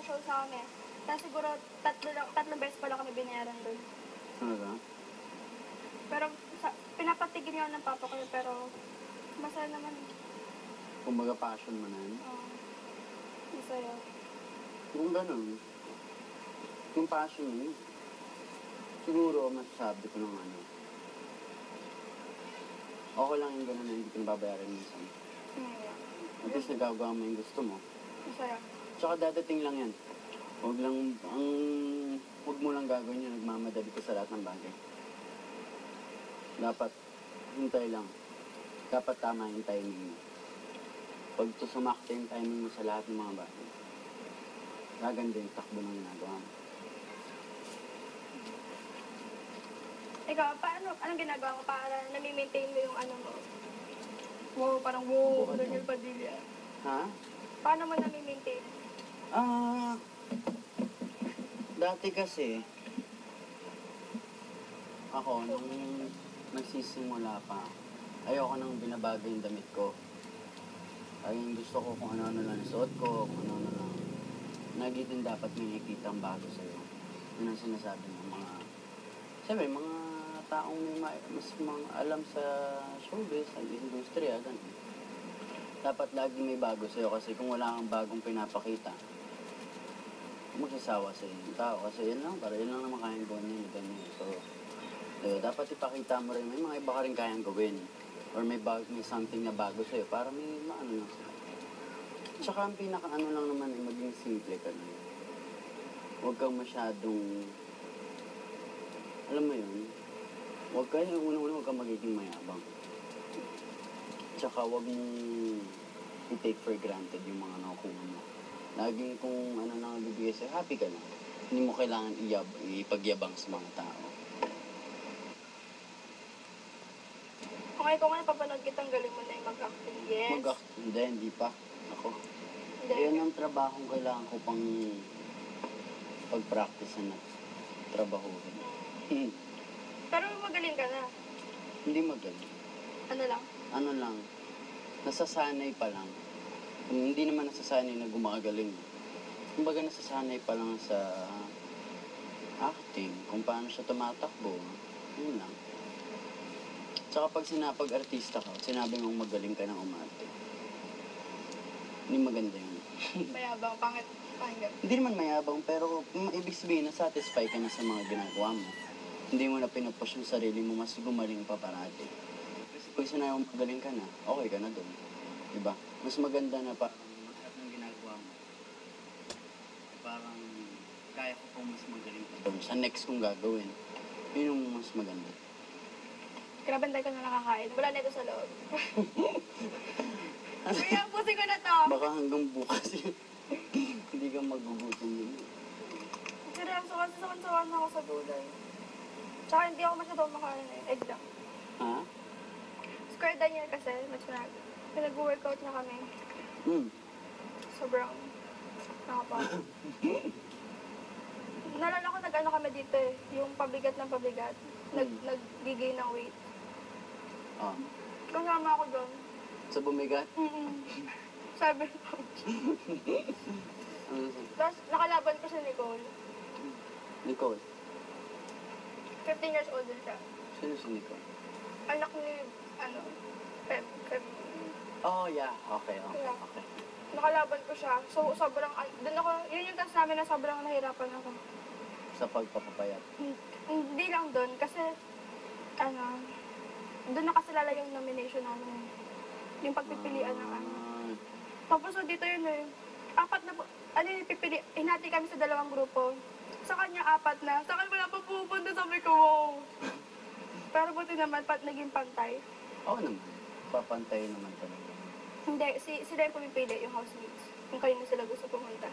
shows na kami. Tapos siguro tatlong beses pa lang kami binayaran doon. Talaga? Pero pinapatigil niya ng papa ko pero masaya naman. Kumbaga passion mo na yun? Oo. Masaya. Kung ganun, yung passion mo yun, siguro masasabi ko ng ano, okay lang yung ganun na hindi ko nababayaran minsan. At least nagagawa mo yung gusto mo. Masaya. Tsaka dadating lang yan. Huwag mo lang gagawin yung nagmamadali ka sa lahat ng bagay. Dapat, hintay lang. Dapat tama yung timing mo. Pag sumakta yung timing mo sa lahat ng mga bagay, gaganda yung takbo ng ginagawa mo. Ikaw, anong ginagawa mo para nami-maintain mo yung ano mo? Wow, parang wow, Daniel Padilla. Ha? Paano mo nami-maintain? Dati kasi, ako, nung nagsisimula pa, ayoko nang binabago yung damit ko. Ay, gusto ko kung ano-ano lang suot ko, kung ano-ano lang. Lagi din dapat may nakikita ang bago sa'yo. Yun ang sinasabi ng mga, siyempre, mga taong may mas mga alam sa showbiz, sa industriya, gano'n. Dapat lagi may bago sa'yo kasi kung wala kang bagong pinapakita, magsasawa sa yung tao kasi yun lang, para yun lang naman kayang gawin yun, ganyan. So, dapat ipakita mo rin, may mga iba ka rin kayang gawin. Or may something na bago sa'yo para may maano lang sila. Tsaka ang pinaka-ano lang naman ay maging simple ka lang. Huwag kang masyadong, alam mo yun, huwag kang magiging mayabang. Tsaka huwag mong i-take for granted yung mga nakukuha mo. Laging kung ano nang bibigay sa'yo, happy ka lang. Hindi mo kailangan ipagyabang sa mga tao. Okay, kung ano papanood kitang galing mo na yung mag-acting. Yes. Mag-acting? Hindi pa. Ako. Hindi. Yan ang trabahong kailangan ko pang pag-practice na trabahuhin. Pero magaling ka na. Hindi magaling. Ano lang? Nasasanay pa lang. Hindi naman nasasanay na gumagaling. Kumbaga nasasanay pa lang sa acting, kung paano siya tumatakbo. Yun lang. Tsaka pag sinapag-artista ka, sinabi mong magaling ka ng umarte. Hindi maganda yun. Mayabang, pangit. Hindi naman mayabang, pero ibig sabihin na satisfy ka na sa mga ginagawa mo. Hindi mo na pinupush yung sarili mo, mas gumaling pa parati. Kasi pag sinabi mong magaling ka na, okay ka na doon. Diba? Mas maganda na parang lahat ng ginagawa mo. Parang kaya ko pong mas magaling pa doon. Sa next kong gagawin, yun yung mas maganda. Grabe, hindi ko na nakakain. Wala na ito sa loob. Kaya pusin ko na to. Baka hanggang bukas yun. Hindi ka magugutom yun. Seryoso, kasi sawan-sawan na ako sa gulay. Tsaka hindi ako masyadong makain eh. Egg lang. Ha? Square Daniel kasi, pinag-workout na kami. Sobrang nakapagod. Nalala ko nag-ano kami dito eh. Yung pabigat ng pabigat. Nag-gain ng weight. Kasama ako doon. Sa bumigat? Sabi ko. Tapos nakalaban ko si Nicole. Nicole? 15 years old din siya. Sino si Nicole? Anak ni, Feb. Oh, yeah. Okay. Nakalaban ko siya. So, sobrang, doon ako, yun yung test namin na sobrang nahirapan ako. Sa pagpapapayat? Hindi lang doon, kasi, doon nakasilala yung nomination namin. Yung pagpipilian ng Tapos, dito yun eh. Hinati kami sa 2 grupo. Sa kanya 4 na. Sa kanya wala pa pupunta, sabi ko, wow. Pero buti naman, naging pantay. Oo naman. Papantay naman talaga. Hindi, sila yung pumipili, yung housemates. Kung kayo na sila gusto pumunta.